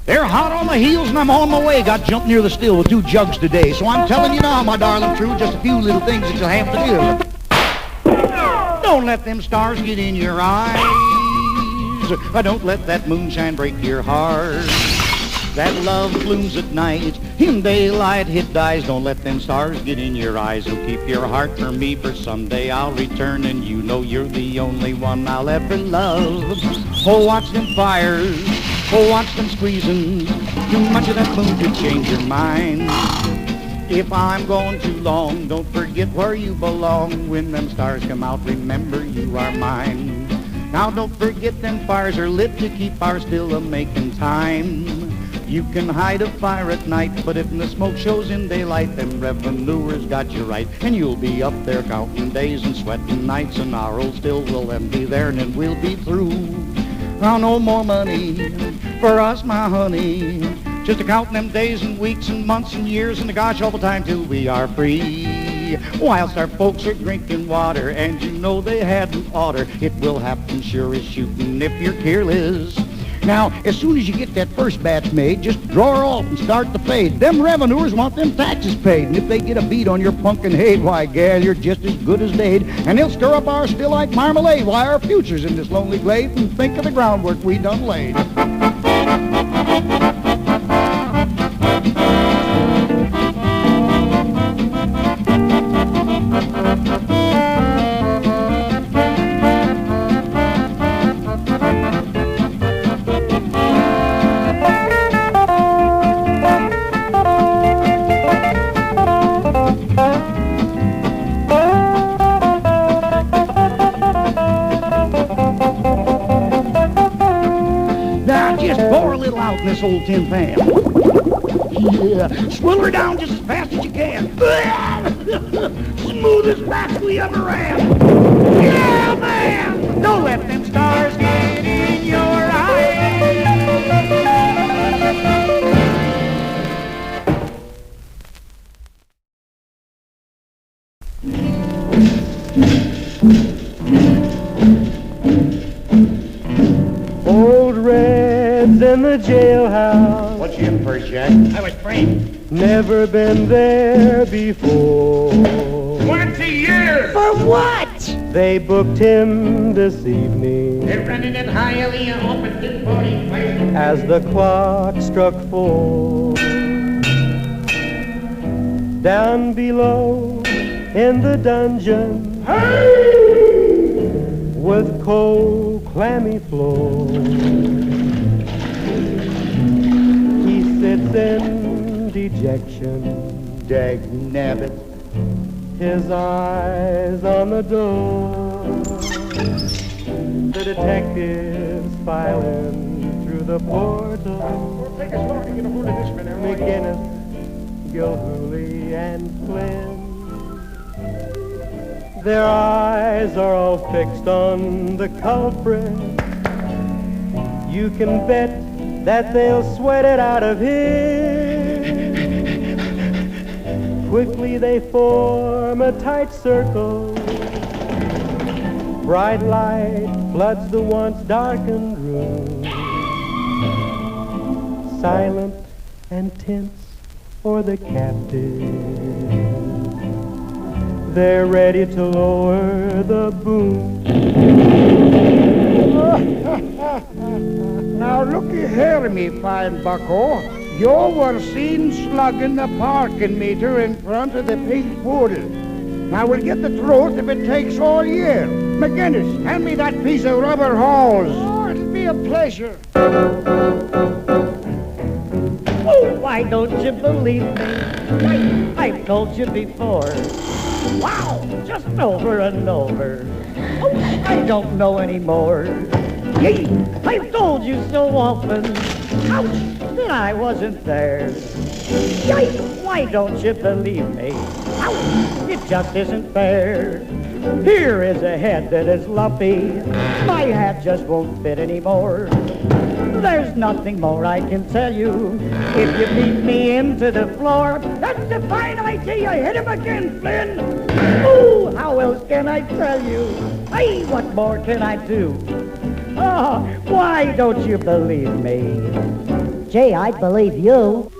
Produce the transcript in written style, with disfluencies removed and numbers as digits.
They're hot on the heels and I'm on my way. Got jumped near the still with 2 jugs today. So I'm telling you now, my darling true, just a few little things that you'll have to do. Don't let them stars get in your eyes. Don't let that moonshine break your heart. That love blooms at night. In daylight it dies. Don't let them stars get in your eyes. So keep your heart for me, for someday I'll return, and you know you're the only one I'll ever love. Oh, watch them fires. Oh, watch them squeezing. Too much of that moon could change your mind. If I'm gone too long, don't forget where you belong. When them stars come out, remember you are mine. Now don't forget them fires are lit to keep our still a-making time. You can hide a fire at night, but if the smoke shows in daylight, them revenuers got you right. And you'll be up there counting days and sweating nights, and our old still will then be there, and then we'll be through. Now no more money for us, my honey. Just a counting them days and weeks and months and years and gosh, all the time till we are free. Whilst our folks are drinking water, and you know they hadn't oughter. It will happen sure as shooting if you're careless. Now, as soon as you get that first batch made, just draw her off and start the fade. Them revenuers want them taxes paid, and if they get a beat on your pumpkin hay, why, gal, you're just as good as they'd. And they'll stir up our still like marmalade. Why, our future's in this lonely glade, and think of the groundwork we done laid. In this old tin pan. Yeah, swill her down just as fast as you can. Smoothest back we ever ran. Yeah, man! Don't let them stars get in your eyes. Old Red's in the jailhouse. What's you in for, Jack? I was framed. Never been there before. 20 years! For what? They booked him this evening They're running it highly up at this body place. as the clock struck 4. Down below in the dungeon, with cold, clammy floor, he sits in dejection, Dag-nabbit. his eyes on the door. The detectives filing through the portal. Take us long to get a hold of this man. McGinnis, Gilhooly, and Flynn. Their eyes are all fixed on the culprit. You can bet that they'll sweat it out of him. Quickly they form a tight circle. Bright light floods the once darkened room. Silent and tense for the captive, they're ready to lower the boom. Now looky here, me fine bucko. You were seen slugging the parking meter in front of the pink poodle. Now we'll get the truth if it takes all year. McGinnis, hand me that piece of rubber hose. Oh, it'll be a pleasure. Oh, why don't you believe me? I've told you before. Wow, just over and over. Oh, I don't know anymore. Hey, I've told you so often. Ouch, that I wasn't there. Yikes, why don't you believe me? Ouch, it just isn't fair. Here is a head that is lumpy. My hat just won't fit anymore. There's nothing more I can tell you. If you beat me into the floor, that's a fine idea. Hit him again, Flynn. Ooh, how else can I tell you? Hey, what more can I do? Oh, why don't you believe me? Gee, I'd believe you.